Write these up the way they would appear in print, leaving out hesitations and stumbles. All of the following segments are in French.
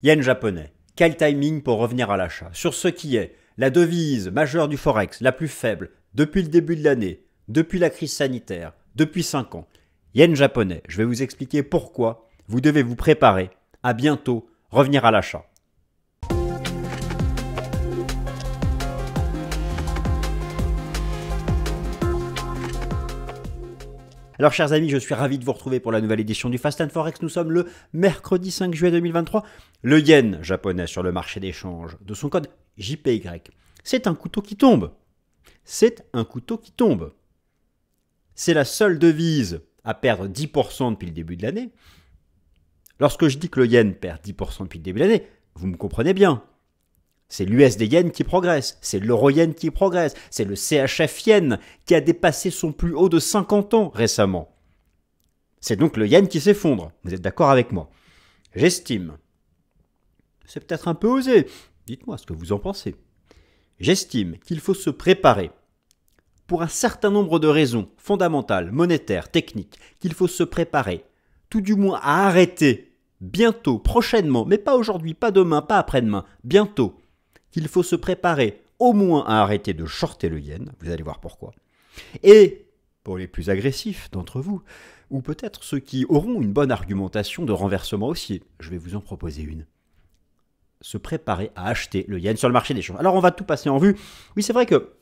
Yen japonais. Quel timing pour revenir à l'achat sur ce qui est la devise majeure du Forex, la plus faible depuis le début de l'année, depuis la crise sanitaire, depuis 5 ans. Yen japonais, je vais vous expliquer pourquoi vous devez vous préparer à bientôt revenir à l'achat. Alors chers amis, je suis ravi de vous retrouver pour la nouvelle édition du Fast and Forex. Nous sommes le mercredi 5 juillet 2023. Le yen japonais sur le marché d'échange de son code JPY. C'est un couteau qui tombe. C'est un couteau qui tombe. C'est la seule devise à perdre 10% depuis le début de l'année. Lorsque je dis que le yen perd 10% depuis le début de l'année, vous me comprenez bien. C'est l'USD yen qui progresse, c'est l'euro yen qui progresse, c'est le CHF yen qui a dépassé son plus haut de 50 ans récemment. C'est donc le yen qui s'effondre, vous êtes d'accord avec moi? J'estime, c'est peut-être un peu osé, dites-moi ce que vous en pensez. J'estime qu'il faut se préparer, pour un certain nombre de raisons fondamentales, monétaires, techniques, qu'il faut se préparer, tout du moins à arrêter, bientôt, prochainement, mais pas aujourd'hui, pas demain, pas après-demain, bientôt, qu'il faut se préparer au moins à arrêter de shorter le yen, vous allez voir pourquoi. Et pour les plus agressifs d'entre vous, ou peut-être ceux qui auront une bonne argumentation de renversement haussier, je vais vous en proposer une. Se préparer à acheter le yen sur le marché d'échange. Alors on va tout passer en vue. Oui, c'est vrai que,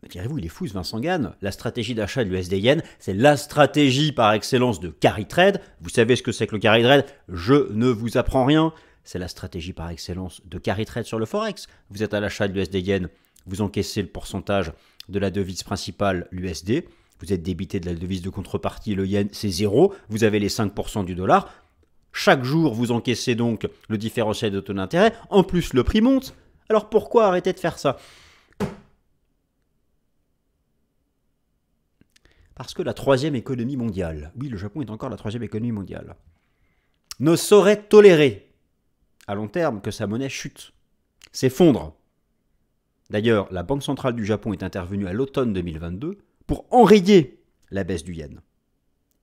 direz-vous, il est fou ce Vincent Gann. La stratégie d'achat de l'USD yen, c'est la stratégie par excellence de carry trade. Vous savez ce que c'est que le carry trade? Je ne vous apprends rien. C'est la stratégie par excellence de carry trade sur le Forex. Vous êtes à l'achat de l'USD yen, vous encaissez le pourcentage de la devise principale, l'USD. Vous êtes débité de la devise de contrepartie, le yen, c'est 0. Vous avez les 5% du dollar. Chaque jour, vous encaissez donc le différentiel de taux d'intérêt. En plus, le prix monte. Alors pourquoi arrêter de faire ça? Parce que la troisième économie mondiale, oui, le Japon est encore la troisième économie mondiale, ne saurait tolérer à long terme que sa monnaie chute, s'effondre. D'ailleurs, la Banque centrale du Japon est intervenue à l'automne 2022 pour enrayer la baisse du yen.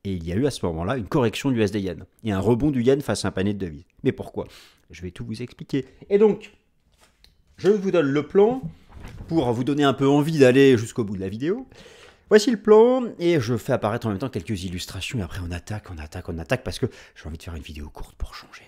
Et il y a eu à ce moment-là une correction du USD yen et un rebond du yen face à un panier de devises. Mais pourquoi? Je vais tout vous expliquer. Et donc, je vous donne le plan pour vous donner un peu envie d'aller jusqu'au bout de la vidéo. Voici le plan, et je fais apparaître en même temps quelques illustrations, et après on attaque, parce que j'ai envie de faire une vidéo courte pour changer.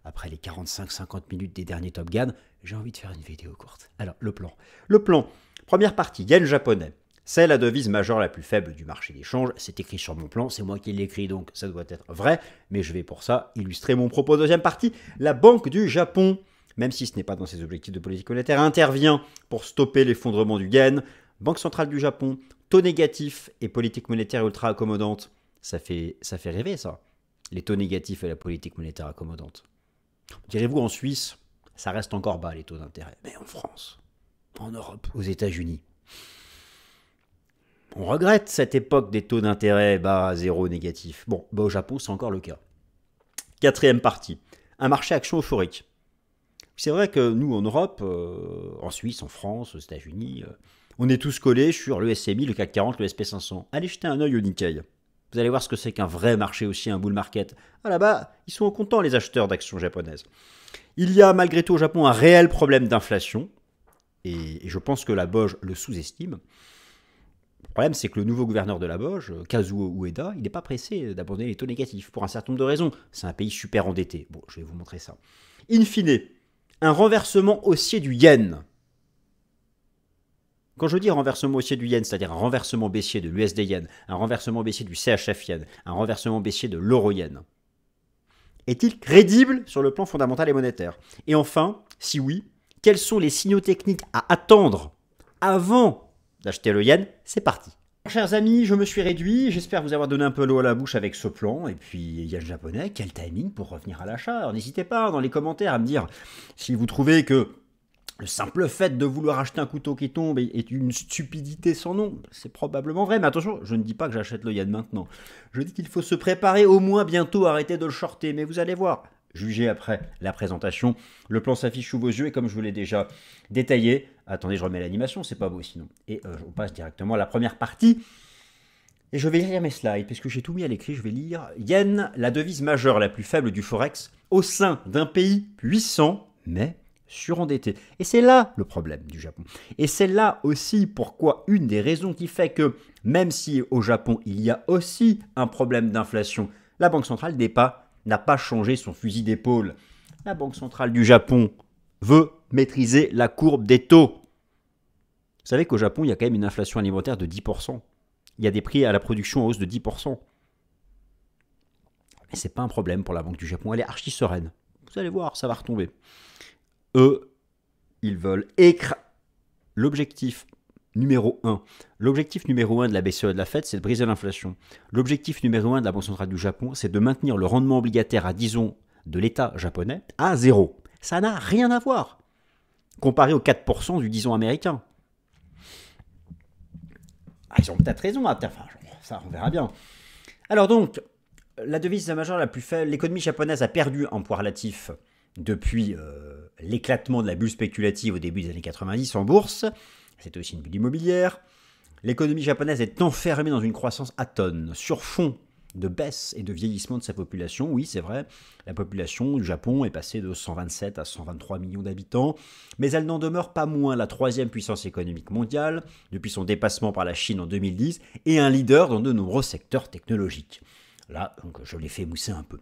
Après les 45-50 minutes des derniers Top Gun, j'ai envie de faire une vidéo courte. Alors, le plan. Le plan, première partie, yen japonais. C'est la devise majeure la plus faible du marché d'échange. C'est écrit sur mon plan, c'est moi qui l'écris, donc ça doit être vrai. Mais je vais pour ça illustrer mon propos. Deuxième partie, la Banque du Japon, même si ce n'est pas dans ses objectifs de politique monétaire, intervient pour stopper l'effondrement du yen. Banque centrale du Japon, taux négatifs et politique monétaire ultra accommodante. Ça fait rêver, ça. Les taux négatifs et la politique monétaire accommodante. Direz-vous, en Suisse, ça reste encore bas les taux d'intérêt. Mais en France, en Europe, aux États-Unis, on regrette cette époque des taux d'intérêt bas, zéro négatif. Bon, au Japon, c'est encore le cas. Quatrième partie, un marché action euphorique. C'est vrai que nous, en Europe, en Suisse, en France, aux États-Unis, on est tous collés sur le SMI, le CAC 40, le SP500. Allez jeter un œil au Nikkei. Vous allez voir ce que c'est qu'un vrai marché aussi, un bull market. Ah là-bas, ils sont contents les acheteurs d'actions japonaises. Il y a malgré tout au Japon un réel problème d'inflation. Et je pense que la BOJ le sous-estime. Le problème, c'est que le nouveau gouverneur de la BOJ, Kazuo Ueda, il n'est pas pressé d'abandonner les taux négatifs pour un certain nombre de raisons. C'est un pays super endetté. Bon, je vais vous montrer ça. In fine, un renversement haussier du yen. Quand je dis renversement haussier du yen, c'est-à-dire un renversement baissier de l'USD yen, un renversement baissier du CHF yen, un renversement baissier de l'euro yen, est-il crédible sur le plan fondamental et monétaire? Et enfin, si oui, quels sont les signaux techniques à attendre avant d'acheter le yen? C'est parti. Chers amis, je me suis réduit, j'espère vous avoir donné un peu l'eau à la bouche avec ce plan, et puis yen japonais, quel timing pour revenir à l'achat? Alors n'hésitez pas dans les commentaires à me dire si vous trouvez que le simple fait de vouloir acheter un couteau qui tombe est une stupidité sans nom. C'est probablement vrai, mais attention, je ne dis pas que j'achète le yen maintenant. Je dis qu'il faut se préparer au moins bientôt, arrêter de le shorter, mais vous allez voir. Jugez après la présentation. Le plan s'affiche sous vos yeux et comme je vous l'ai déjà détaillé, attendez, je remets l'animation, c'est pas beau sinon. Et on passe directement à la première partie. Et je vais lire mes slides, puisque j'ai tout mis à l'écrit, je vais lire. Yen, la devise majeure la plus faible du Forex, au sein d'un pays puissant, mais surendetté. Et c'est là le problème du Japon. Et c'est là aussi pourquoi une des raisons qui fait que, même si au Japon il y a aussi un problème d'inflation, la Banque centrale n'a pas changé son fusil d'épaule. La Banque centrale du Japon veut maîtriser la courbe des taux. Vous savez qu'au Japon, il y a quand même une inflation alimentaire de 10%. Il y a des prix à la production en hausse de 10%. Mais ce n'est pas un problème pour la Banque du Japon, elle est archi sereine. Vous allez voir, ça va retomber. Eux, ils veulent l'objectif numéro 1. L'objectif numéro 1 de la BCE et de la Fed, c'est de briser l'inflation. L'objectif numéro 1 de la Banque centrale du Japon, c'est de maintenir le rendement obligataire à 10 ans de l'État japonais à 0. Ça n'a rien à voir, comparé aux 4% du 10 ans américain. Ah, ils ont peut-être raison, enfin, ça on verra bien. Alors donc, la devise majeure la plus faible, l'économie japonaise a perdu en poids relatif depuis l'éclatement de la bulle spéculative au début des années 90 en bourse. C'était aussi une bulle immobilière. L'économie japonaise est enfermée dans une croissance atone, sur fond de baisse et de vieillissement de sa population. Oui, c'est vrai, la population du Japon est passée de 127 à 123 millions d'habitants, mais elle n'en demeure pas moins la troisième puissance économique mondiale, depuis son dépassement par la Chine en 2010, et un leader dans de nombreux secteurs technologiques. Là, donc, je l'ai fait mousser un peu.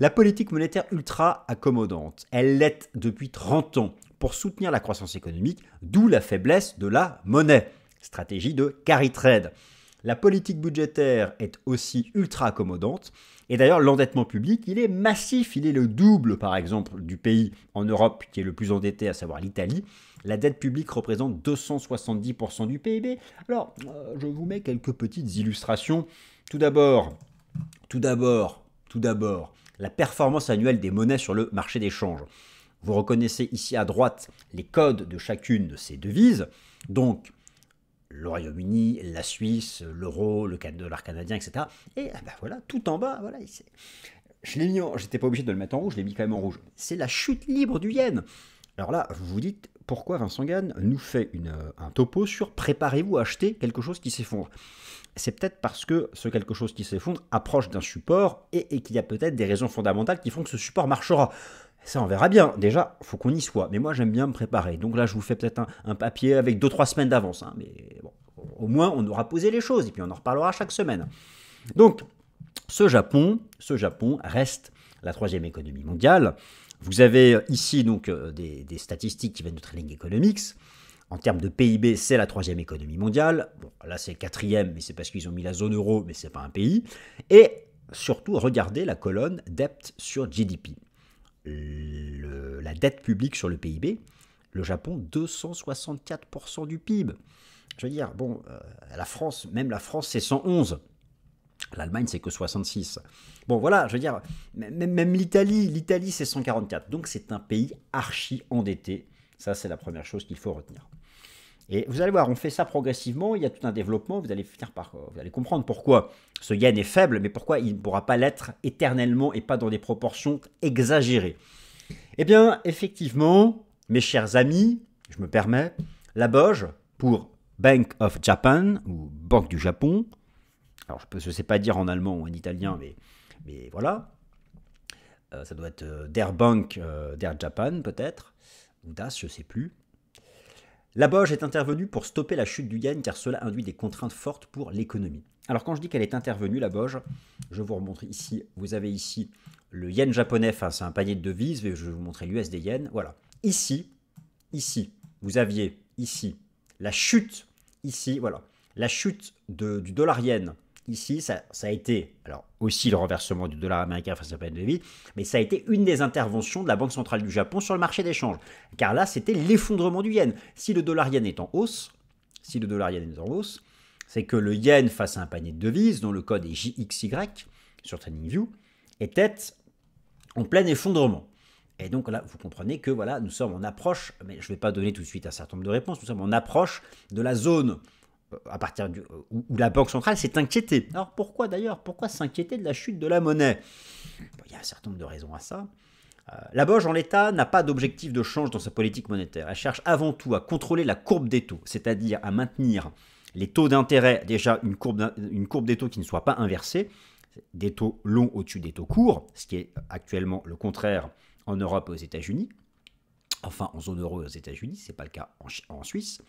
La politique monétaire ultra accommodante, elle l'est depuis 30 ans pour soutenir la croissance économique, d'où la faiblesse de la monnaie. Stratégie de carry trade. La politique budgétaire est aussi ultra accommodante. Et d'ailleurs, l'endettement public, il est massif. Il est le double, par exemple, du pays en Europe qui est le plus endetté, à savoir l'Italie. La dette publique représente 270% du PIB. Alors, je vous mets quelques petites illustrations. Tout d'abord, la performance annuelle des monnaies sur le marché des changes. Vous reconnaissez ici à droite les codes de chacune de ces devises. Donc, le Royaume-Uni, la Suisse, l'euro, le dollar canadien, etc. Et ben voilà, tout en bas, voilà. Je l'ai mis, j'étais pas obligé de le mettre en rouge, je l'ai mis quand même en rouge. C'est la chute libre du yen. Alors là, vous vous dites, pourquoi Vincent Gann nous fait un topo sur préparez-vous à acheter quelque chose qui s'effondre. C'est peut-être parce que ce quelque chose qui s'effondre approche d'un support et qu'il y a peut-être des raisons fondamentales qui font que ce support marchera. Ça, on verra bien. Déjà, il faut qu'on y soit. Mais moi, j'aime bien me préparer. Donc là, je vous fais peut-être un papier avec 2-3 semaines d'avance. Hein. Mais bon, au moins, on aura posé les choses. Et puis, on en reparlera chaque semaine. Donc, ce Japon reste la troisième économie mondiale. Vous avez ici donc des statistiques qui viennent de Trailing Economics. En termes de PIB, c'est la troisième économie mondiale. Bon, là, c'est quatrième, mais c'est parce qu'ils ont mis la zone euro, mais ce n'est pas un pays. Et surtout, regardez la colonne dette sur GDP. La dette publique sur le PIB, le Japon, 264% du PIB. Je veux dire, bon, la France, c'est 111. L'Allemagne, c'est que 66. Bon, voilà, je veux dire, même l'Italie, c'est 144. Donc, c'est un pays archi endetté. Ça, c'est la première chose qu'il faut retenir. Et vous allez voir, on fait ça progressivement, il y a tout un développement, vous allez comprendre pourquoi ce yen est faible, mais pourquoi il ne pourra pas l'être éternellement et pas dans des proportions exagérées. Eh bien, effectivement, mes chers amis, je me permets, la BOJ pour Bank of Japan, ou Banque du Japon, alors je ne sais pas dire en allemand ou en italien, mais voilà, ça doit être Der Bank, Der Japan peut-être, ou Das, je ne sais plus. La BOJ est intervenue pour stopper la chute du yen car cela induit des contraintes fortes pour l'économie. Alors quand je dis qu'elle est intervenue, la BOJ, je vous remontre ici, vous avez ici le yen japonais face à un panier de devises, je vais vous montrer l'USD yen, voilà. Ici, vous aviez ici la chute, ici, voilà, la chute du dollar yen. Ici, ça a été, alors aussi le renversement du dollar américain face à la devise, mais ça a été une des interventions de la Banque centrale du Japon sur le marché des changes. Car là, c'était l'effondrement du yen. Si le dollar yen est en hausse, c'est que le yen face à un panier de devises, dont le code est JXY sur TradingView, était en plein effondrement. Et donc là, vous comprenez que voilà, nous sommes en approche, mais je ne vais pas donner tout de suite un certain nombre de réponses, nous sommes en approche de la zone à partir où la Banque centrale s'est inquiétée. Alors pourquoi d'ailleurs? Pourquoi s'inquiéter de la chute de la monnaie? Il y a un certain nombre de raisons à ça. La BOJ en l'état n'a pas d'objectif de change dans sa politique monétaire. Elle cherche avant tout à contrôler la courbe des taux, c'est-à-dire à maintenir les taux d'intérêt, déjà une courbe des taux qui ne soit pas inversée, des taux longs au-dessus des taux courts, ce qui est actuellement le contraire en Europe et aux États-Unis, enfin en zone euro et aux États-Unis, ce n'est pas le cas en Suisse.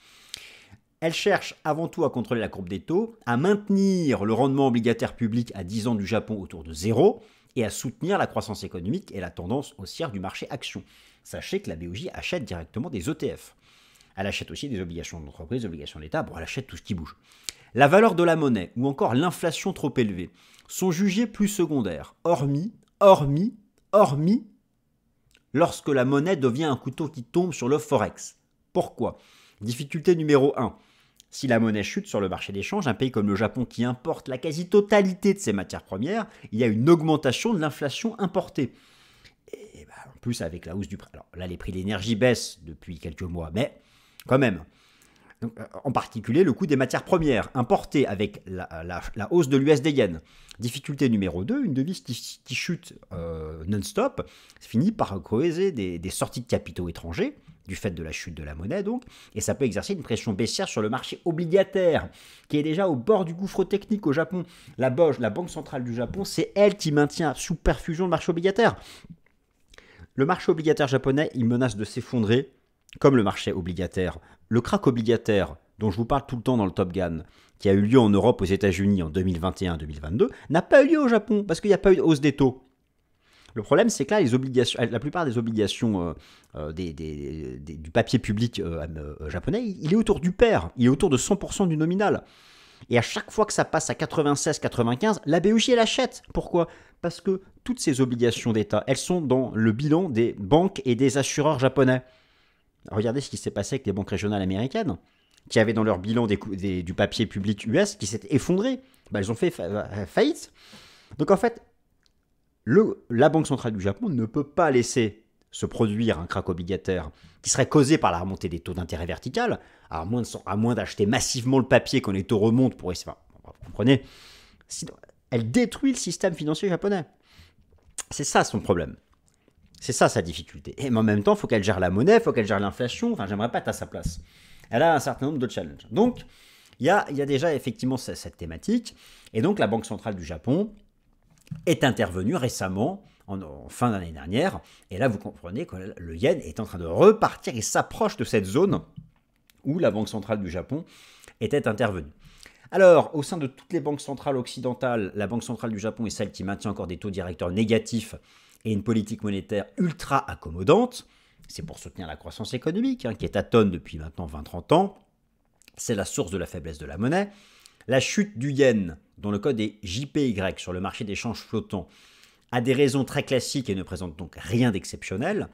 Elle cherche avant tout à contrôler la courbe des taux, à maintenir le rendement obligataire public à 10 ans du Japon autour de 0 et à soutenir la croissance économique et la tendance haussière du marché action. Sachez que la BOJ achète directement des ETF. Elle achète aussi des obligations d'entreprise, des obligations d'État, bon, elle achète tout ce qui bouge. La valeur de la monnaie ou encore l'inflation trop élevée sont jugés plus secondaires, hormis, lorsque la monnaie devient un couteau qui tombe sur le forex. Pourquoi ? Difficulté numéro 1. Si la monnaie chute sur le marché d'échange, un pays comme le Japon qui importe la quasi-totalité de ses matières premières, il y a une augmentation de l'inflation importée. Et en plus avec la hausse du prix. Alors là, les prix de l'énergie baissent depuis quelques mois, mais quand même. Donc, en particulier le coût des matières premières importées avec la hausse de l'USD-Yen. Difficulté numéro 2, une devise qui chute non-stop finit par causer des sorties de capitaux étrangers, du fait de la chute de la monnaie donc, et ça peut exercer une pression baissière sur le marché obligataire, qui est déjà au bord du gouffre technique au Japon. La BOJ, la Banque centrale du Japon, c'est elle qui maintient sous perfusion le marché obligataire. Le marché obligataire japonais, il menace de s'effondrer, comme le marché obligataire. Le krach obligataire, dont je vous parle tout le temps dans le Top Gun, qui a eu lieu en Europe, aux États-Unis en 2021-2022, n'a pas eu lieu au Japon, parce qu'il n'y a pas eu de hausse des taux. Le problème, c'est que là, la plupart des obligations du papier public japonais, il est autour du pair, il est autour de 100% du nominal. Et à chaque fois que ça passe à 96-95, la BOJ elle achète. Pourquoi ? Parce que toutes ces obligations d'État, elles sont dans le bilan des banques et des assureurs japonais. Regardez ce qui s'est passé avec les banques régionales américaines, qui avaient dans leur bilan du papier public US qui s'est effondré. Elles ont fait faillite. Donc en fait, la Banque centrale du Japon ne peut pas laisser se produire un krach obligataire qui serait causé par la remontée des taux d'intérêt vertical, à moins d'acheter massivement le papier quand les taux remontent pour essayer. Enfin, vous comprenez, elle détruit le système financier japonais. C'est ça son problème. C'est ça sa difficulté. Et en même temps, il faut qu'elle gère la monnaie, il faut qu'elle gère l'inflation. Enfin, j'aimerais pas être à sa place. Elle a un certain nombre de challenges. Donc, il y a déjà effectivement cette thématique. Et donc, la Banque centrale du Japon est intervenue récemment, en fin d'année dernière. Et là, vous comprenez que le yen est en train de repartir et s'approche de cette zone où la Banque centrale du Japon était intervenue. Alors, au sein de toutes les banques centrales occidentales, la Banque centrale du Japon est celle qui maintient encore des taux directeurs négatifs et une politique monétaire ultra accommodante. C'est pour soutenir la croissance économique, qui est atone depuis maintenant 20-30 ans. C'est la source de la faiblesse de la monnaie. La chute du yen, dont le code est JPY sur le marché d'échange flottant, a des raisons très classiques et ne présente donc rien d'exceptionnel.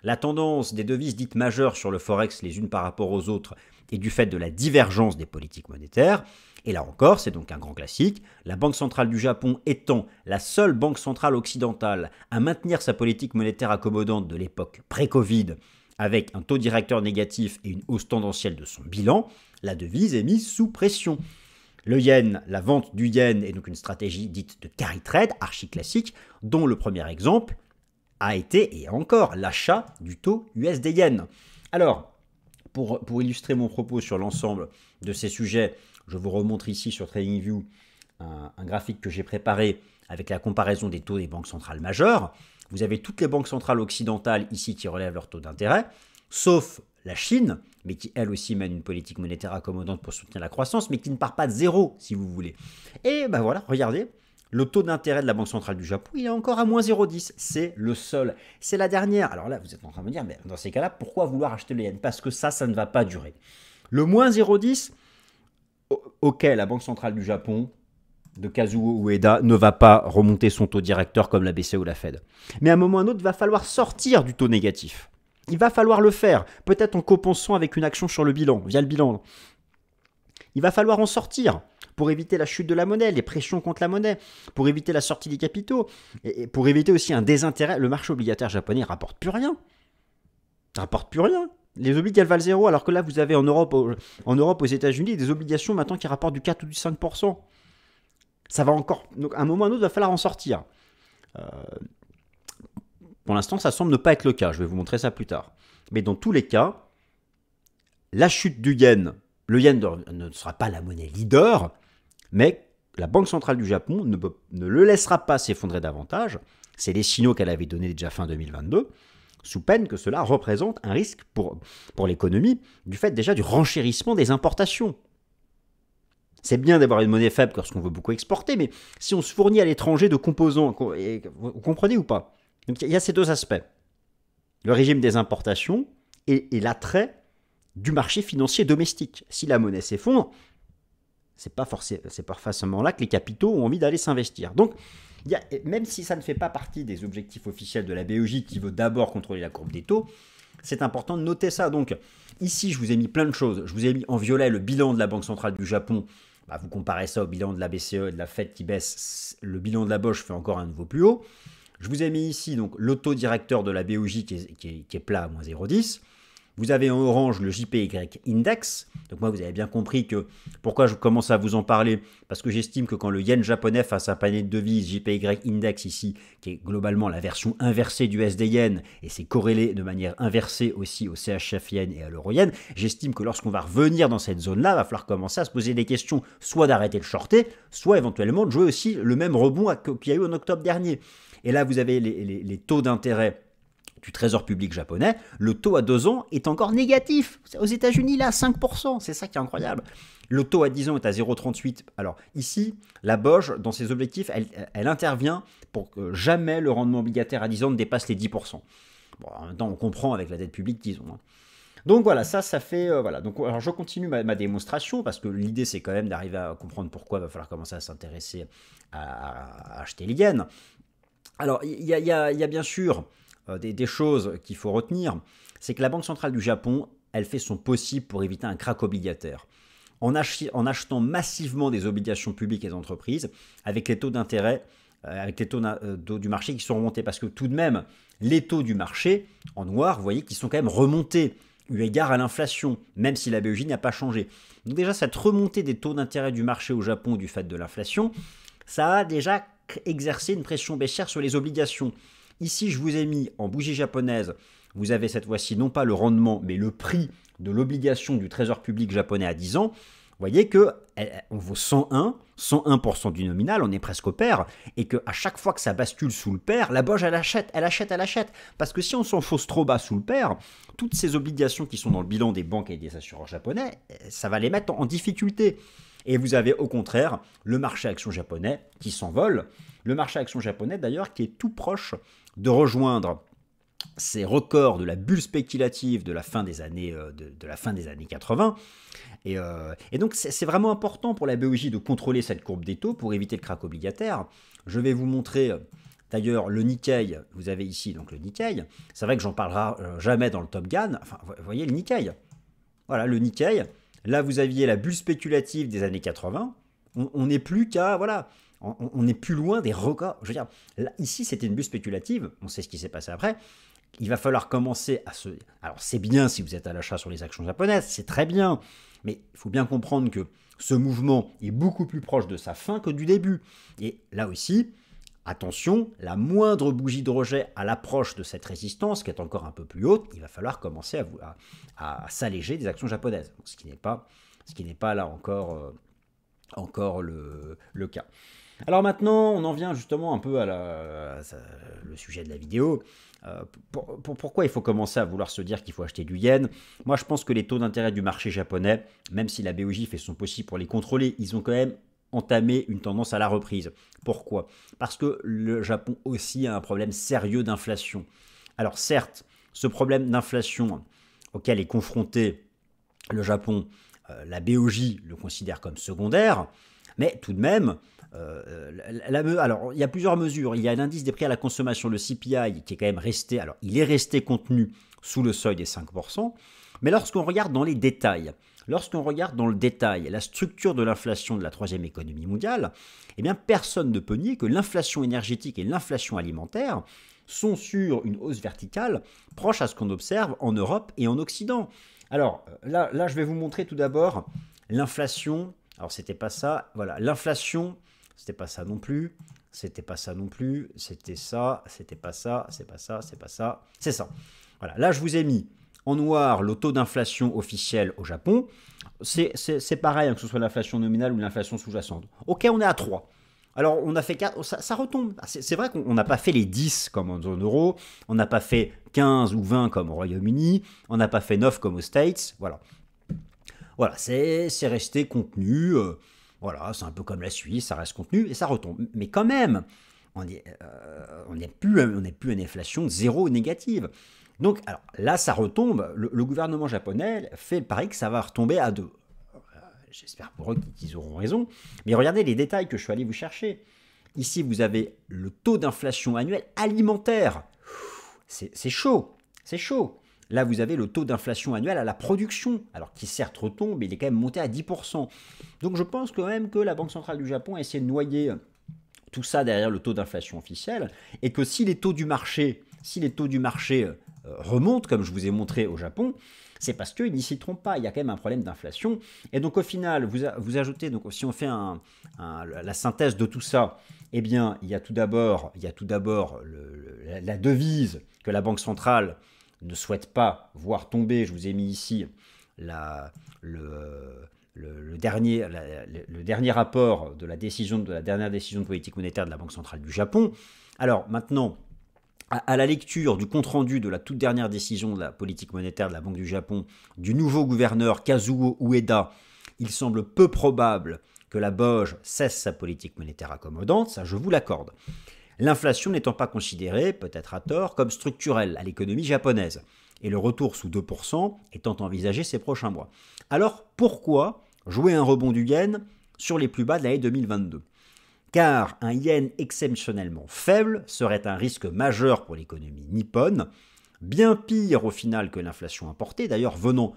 La tendance des devises dites majeures sur le forex les unes par rapport aux autres est du fait de la divergence des politiques monétaires. Et là encore, c'est donc un grand classique, la Banque centrale du Japon étant la seule banque centrale occidentale à maintenir sa politique monétaire accommodante de l'époque pré-Covid, avec un taux directeur négatif et une hausse tendancielle de son bilan, la devise est mise sous pression. Le yen, la vente du yen est donc une stratégie dite de carry trade, archi-classique, dont le premier exemple a été, et encore, l'achat du taux USD-yen. Alors, pour illustrer mon propos sur l'ensemble de ces sujets, je vous remontre ici sur TradingView un graphique que j'ai préparé avec la comparaison des taux des banques centrales majeures. Vous avez toutes les banques centrales occidentales ici qui relèvent leur taux d'intérêt, sauf la Chine, mais qui elle aussi mène une politique monétaire accommodante pour soutenir la croissance, mais qui ne part pas de zéro, si vous voulez. Et ben voilà, regardez, le taux d'intérêt de la Banque centrale du Japon, il est encore à moins 0,10. C'est le seul. C'est la dernière. Alors là, vous êtes en train de me dire, mais dans ces cas-là, pourquoi vouloir acheter le yen ? Parce que ça ne va pas durer. Le moins 0,10, ok, la Banque centrale du Japon, de Kazuo Ueda, ne va pas remonter son taux directeur comme la BCE ou la Fed. Mais à un moment ou à un autre, il va falloir sortir du taux négatif. Il va falloir le faire, peut-être en compensant avec une action sur le bilan, via le bilan. Il va falloir en sortir pour éviter la chute de la monnaie, les pressions contre la monnaie, pour éviter la sortie des capitaux, et pour éviter aussi un désintérêt. Le marché obligataire japonais ne rapporte plus rien. Ça rapporte plus rien. Les obligations valent zéro, alors que là, vous avez en Europe, aux États-Unis, des obligations maintenant qui rapportent du 4 ou du 5%. Ça va encore. Donc, à un moment ou à un autre, il va falloir en sortir. Pour l'instant, ça semble ne pas être le cas. Je vais vous montrer ça plus tard. Mais dans tous les cas, la chute du yen le yen ne sera pas la monnaie leader, mais la Banque centrale du Japon ne le laissera pas s'effondrer davantage. C'est les signaux qu'elle avait donnés déjà fin 2022, sous peine que cela représente un risque pour l'économie, du fait déjà du renchérissement des importations. C'est bien d'avoir une monnaie faible lorsqu'on veut beaucoup exporter, mais si on se fournit à l'étranger de composants, vous comprenez ou pas? Donc il y a ces deux aspects. Le régime des importations et l'attrait du marché financier domestique. Si la monnaie s'effondre, c'est pas forcément là que les capitaux ont envie d'aller s'investir. Donc, même si ça ne fait pas partie des objectifs officiels de la BOJ qui veut d'abord contrôler la courbe des taux, c'est important de noter ça. Donc, ici, je vous ai mis plein de choses. Je vous ai mis en violet le bilan de la Banque centrale du Japon. Vous comparez ça au bilan de la BCE et de la Fed qui baisse. Le bilan de la BOJ fait encore un nouveau plus haut. Je vous ai mis ici donc l'autodirecteur de la BOJ qui est plat à moins 0,10. Vous avez en orange le JPY Index. Donc moi, vous avez bien compris que pourquoi je commence à vous en parler, parce que j'estime que quand le yen japonais face à un panier de devises, JPY Index ici, qui est globalement la version inversée du SD yen, et c'est corrélé de manière inversée aussi au CHF yen et à l'euro yen, j'estime que lorsqu'on va revenir dans cette zone-là, il va falloir commencer à se poser des questions, soit d'arrêter de shorter, soit éventuellement de jouer aussi le même rebond qu'il y a eu en octobre dernier. Et là, vous avez les taux d'intérêt du trésor public japonais, le taux à 2 ans est encore négatif. Aux États-Unis, là, 5%. C'est ça qui est incroyable. Le taux à 10 ans est à 0,38. Alors ici, la BOJ, dans ses objectifs, elle intervient pour que jamais le rendement obligataire à 10 ans ne dépasse les 10%. Bon, en même temps, on comprend avec la dette publique, disons. Donc voilà, ça fait... voilà. Donc, alors, je continue ma démonstration, parce que l'idée, c'est quand même d'arriver à comprendre pourquoi il va falloir commencer à s'intéresser à acheter les yens. Alors, il y a bien sûr... des choses qu'il faut retenir, c'est que la Banque centrale du Japon, elle fait son possible pour éviter un krach obligataire. En achetant massivement des obligations publiques et d'entreprises, avec les taux d'intérêt, avec les taux du marché qui sont remontés. Parce que tout de même, les taux du marché, en noir, vous voyez qu'ils sont quand même remontés, eu égard à l'inflation, même si la BOJ n'a pas changé. Donc déjà, cette remontée des taux d'intérêt du marché au Japon du fait de l'inflation, ça a déjà exercé une pression baissière sur les obligations. Ici, je vous ai mis en bougie japonaise, vous avez cette fois-ci non pas le rendement, mais le prix de l'obligation du trésor public japonais à 10 ans. Vous voyez qu'on vaut 101% du nominal, on est presque au pair, et qu'à chaque fois que ça bascule sous le pair, la BOJ, elle achète. Parce que si on s'enfonce trop bas sous le pair, toutes ces obligations qui sont dans le bilan des banques et des assureurs japonais, ça va les mettre en difficulté. Et vous avez au contraire le marché action japonais qui s'envole. Le marché action japonais d'ailleurs qui est tout proche de rejoindre ces records de la bulle spéculative de la fin des années, de la fin des années 80. Et donc c'est vraiment important pour la BOJ de contrôler cette courbe des taux pour éviter le krach obligataire. Je vais vous montrer d'ailleurs le Nikkei. Vous avez ici donc le Nikkei. C'est vrai que j'en parlerai jamais dans le Top Gun. Enfin, vous voyez le Nikkei. Voilà le Nikkei. Là, vous aviez la bulle spéculative des années 80. On n'est plus qu'à... Voilà, on n'est plus loin des records. Je veux dire, là, ici, c'était une bulle spéculative. On sait ce qui s'est passé après. Il va falloir commencer à se... Alors, c'est bien si vous êtes à l'achat sur les actions japonaises. C'est très bien. Mais il faut bien comprendre que ce mouvement est beaucoup plus proche de sa fin que du début. Et là aussi... Attention, la moindre bougie de rejet à l'approche de cette résistance, qui est encore un peu plus haute, il va falloir commencer à s'alléger des actions japonaises, ce qui n'est pas là encore le cas. Alors maintenant, on en vient justement un peu le sujet de la vidéo. Pourquoi il faut commencer à vouloir se dire qu'il faut acheter du yen? Moi, je pense que les taux d'intérêt du marché japonais, même si la BOJ fait son possible pour les contrôler, ils ont quand même entamer une tendance à la reprise. Pourquoi? Parce que le Japon aussi a un problème sérieux d'inflation. Alors certes, ce problème d'inflation auquel est confronté le Japon, la BOJ le considère comme secondaire, mais tout de même, alors il y a plusieurs mesures. Il y a l'indice des prix à la consommation, le CPI, qui est quand même resté, alors il est resté contenu sous le seuil des 5%, mais lorsqu'on regarde dans les détails, lorsqu'on regarde dans le détail la structure de l'inflation de la troisième économie mondiale, eh bien personne ne peut nier que l'inflation énergétique et l'inflation alimentaire sont sur une hausse verticale proche à ce qu'on observe en Europe et en Occident. Alors là je vais vous montrer tout d'abord l'inflation. Alors c'était pas ça, voilà, l'inflation, c'était pas ça non plus, c'était pas ça non plus, c'était ça, c'était pas ça, c'est pas ça, c'est pas ça, c'est ça. Voilà, là je vous ai mis en noir le taux d'inflation officiel au Japon, c'est pareil, hein, que ce soit l'inflation nominale ou l'inflation sous-jacente. Ok, on est à 3. Alors, on a fait 4, ça retombe. C'est vrai qu'on n'a pas fait les 10 comme en zone euro, on n'a pas fait 15 ou 20 comme au Royaume-Uni, on n'a pas fait 9 comme aux States, voilà. Voilà, c'est resté contenu, voilà, c'est un peu comme la Suisse, ça reste contenu et ça retombe. Mais quand même, on n'est plus à une inflation zéro négative. Donc, alors, là, ça retombe, le gouvernement japonais fait le pari que ça va retomber à 2. J'espère pour eux qu'ils auront raison. Mais regardez les détails que je suis allé vous chercher. Ici, vous avez le taux d'inflation annuel alimentaire. C'est chaud, c'est chaud. Là, vous avez le taux d'inflation annuel à la production, alors qui certes retombe, mais il est quand même monté à 10%. Donc je pense quand même que la Banque centrale du Japon a essayé de noyer tout ça derrière le taux d'inflation officiel, et que si les taux du marché, remontent, comme je vous ai montré au Japon, c'est parce qu'ils n'y s'y trompent pas, il y a quand même un problème d'inflation. Et donc au final, vous ajoutez, donc si on fait la synthèse de tout ça, eh bien, il y a tout d'abord la devise que la Banque centrale ne souhaite pas voir tomber. Je vous ai mis ici le dernier rapport de la dernière décision de politique monétaire de la Banque centrale du Japon. Alors maintenant, à la lecture du compte-rendu de la toute dernière décision de la politique monétaire de la Banque du Japon du nouveau gouverneur Kazuo Ueda, il semble peu probable que la BOJ cesse sa politique monétaire accommodante, ça je vous l'accorde. L'inflation n'étant pas considérée, peut-être à tort, comme structurelle à l'économie japonaise, et le retour sous 2% étant envisagé ces prochains mois. Alors pourquoi jouer un rebond du yen sur les plus bas de l'année 2022 ? Car un yen exceptionnellement faible serait un risque majeur pour l'économie nippone, bien pire au final que l'inflation importée, d'ailleurs venant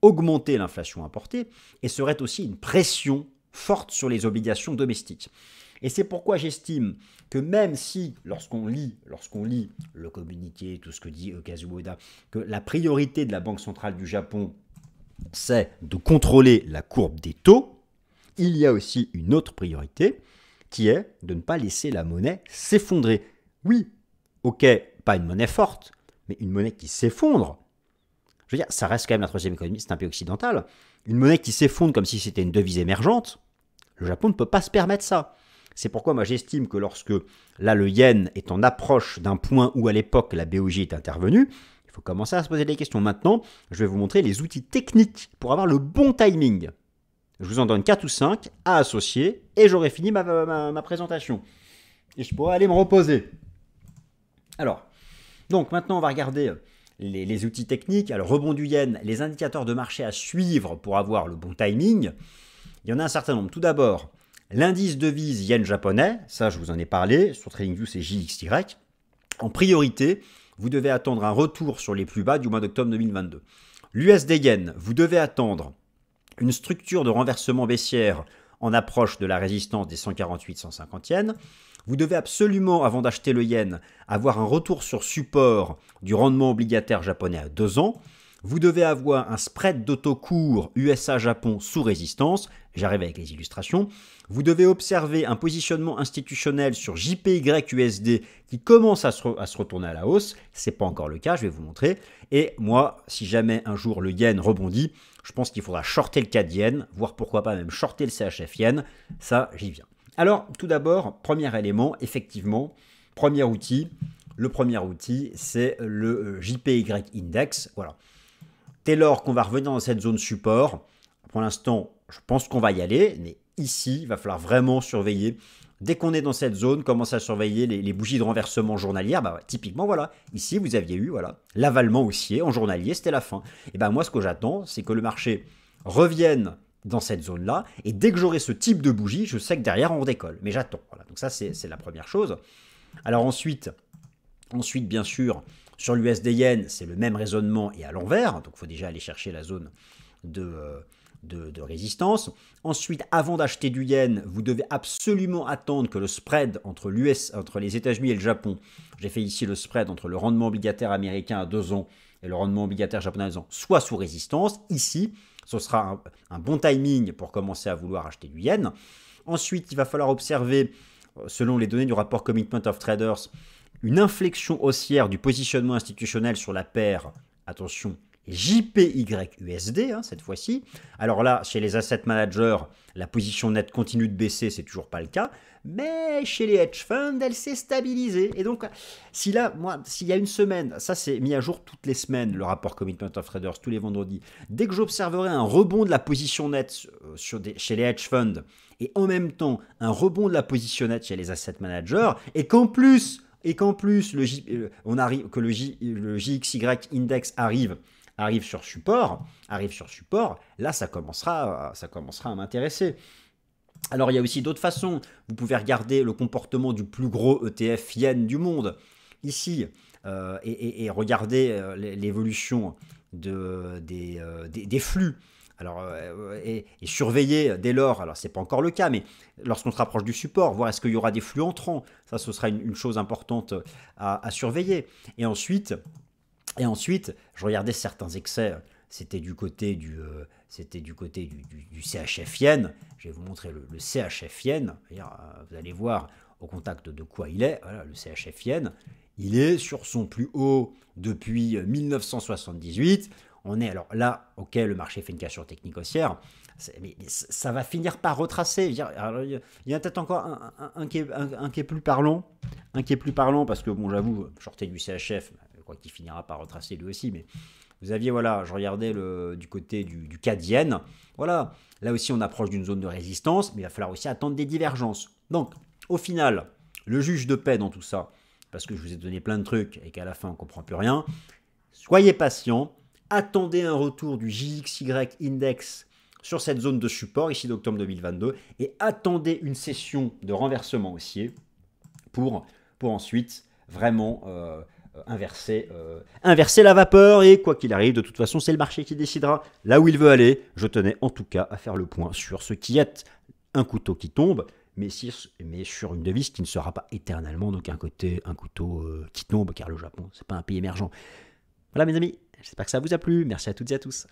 augmenter l'inflation importée, et serait aussi une pression forte sur les obligations domestiques. Et c'est pourquoi j'estime que même si, lorsqu'on lit le communiqué, tout ce que dit Kazuo Ueda, que la priorité de la Banque centrale du Japon, c'est de contrôler la courbe des taux, il y a aussi une autre priorité, qui est de ne pas laisser la monnaie s'effondrer. Oui, ok, pas une monnaie forte, mais une monnaie qui s'effondre. Je veux dire, ça reste quand même la troisième économie, c'est un pays occidental. Une monnaie qui s'effondre comme si c'était une devise émergente, le Japon ne peut pas se permettre ça. C'est pourquoi moi j'estime que lorsque là le yen est en approche d'un point où à l'époque la BOJ est intervenue, il faut commencer à se poser des questions. Maintenant, je vais vous montrer les outils techniques pour avoir le bon timing. Je vous en donne 4 ou 5 à associer et j'aurai fini ma présentation. Et je pourrai aller me reposer. Alors, donc maintenant on va regarder les outils techniques. Alors rebond du yen, les indicateurs de marché à suivre pour avoir le bon timing. Il y en a un certain nombre. Tout d'abord, l'indice devise yen japonais, ça je vous en ai parlé, sur TradingView c'est JXY. En priorité, vous devez attendre un retour sur les plus bas du mois d'octobre 2022. L'USD yen, vous devez attendre une structure de renversement baissière en approche de la résistance des 148-150 yens. Vous devez absolument, avant d'acheter le yen, avoir un retour sur support du rendement obligataire japonais à 2 ans. Vous devez avoir un spread d'auto court USA-Japon sous résistance. J'arrive avec les illustrations. Vous devez observer un positionnement institutionnel sur JPY-USD qui commence à se retourner à la hausse. Ce n'est pas encore le cas, je vais vous montrer. Et moi, si jamais un jour le yen rebondit, je pense qu'il faudra shorter le CAD yen, voire pourquoi pas même shorter le CHF yen. Ça, j'y viens. Alors, tout d'abord, premier élément, effectivement, premier outil. Le premier outil, c'est le JPY Index. Voilà. Dès lors qu'on va revenir dans cette zone support, pour l'instant, je pense qu'on va y aller, mais ici, il va falloir vraiment surveiller. Dès qu'on est dans cette zone, commencer à surveiller les bougies de renversement journalières. Bah, typiquement, voilà, ici, vous aviez eu l'avalement haussier en journalier, c'était la fin. Et ben moi, ce que j'attends, c'est que le marché revienne dans cette zone-là, et dès que j'aurai ce type de bougie, je sais que derrière, on décolle. Mais j'attends. Voilà. Donc ça, c'est la première chose. Alors ensuite, bien sûr, sur l'USD yen, c'est le même raisonnement et à l'envers. Donc il faut déjà aller chercher la zone de résistance. Ensuite, avant d'acheter du yen, vous devez absolument attendre que le spread entre les États-Unis et le Japon, j'ai fait ici le spread entre le rendement obligataire américain à 2 ans et le rendement obligataire japonais à 2 ans, soit sous résistance. Ici, ce sera un bon timing pour commencer à vouloir acheter du yen. Ensuite, il va falloir observer, selon les données du rapport Commitment of Traders, une inflexion haussière du positionnement institutionnel sur la paire, attention, JPYUSD, hein, cette fois-ci. Alors là, chez les asset managers, la position nette continue de baisser, c'est toujours pas le cas. Mais chez les hedge funds, elle s'est stabilisée. Et donc, s'il y a une semaine, ça c'est mis à jour toutes les semaines, le rapport Commitment of Traders, tous les vendredis, dès que j'observerai un rebond de la position nette chez les hedge funds, et en même temps un rebond de la position nette chez les asset managers, et qu'en plus le JXY index arrive sur support, là ça commencera à m'intéresser. Alors il y a aussi d'autres façons. Vous pouvez regarder le comportement du plus gros ETF yen du monde ici et regarder l'évolution des flux. Alors, et surveiller dès lors, alors c'est pas encore le cas, mais lorsqu'on se rapproche du support, voir est-ce qu'il y aura des flux entrants. Ça, ce sera une chose importante à surveiller. Et ensuite, je regardais certains excès. C'était du côté du CHF yen. Je vais vous montrer le CHF yen. Vous allez voir au contact de quoi il est. Voilà, le CHF yen. Il est sur son plus haut depuis 1978. On est alors là, ok, le marché fait une cassure technique haussière. Mais ça va finir par retracer. Il y a peut-être encore un qui est plus parlant. Un qui est plus parlant parce que, bon, j'avoue, shorter du CHF, je crois qu'il finira par retracer lui aussi, mais... Vous aviez, voilà, je regardais du côté du CAD yen. Voilà, là aussi on approche d'une zone de résistance, mais il va falloir aussi attendre des divergences. Donc, au final, le juge de paix dans tout ça, parce que je vous ai donné plein de trucs et qu'à la fin on ne comprend plus rien, soyez patient, attendez un retour du JXY index sur cette zone de support, ici d'octobre 2022, et attendez une session de renversement haussier pour ensuite vraiment... inverser la vapeur, et quoi qu'il arrive, de toute façon c'est le marché qui décidera là où il veut aller. Je tenais en tout cas à faire le point sur ce qui est un couteau qui tombe, mais sur une devise qui ne sera pas éternellement, donc un couteau qui tombe, car le Japon c'est pas un pays émergent. Voilà mes amis, j'espère que ça vous a plu, merci à toutes et à tous.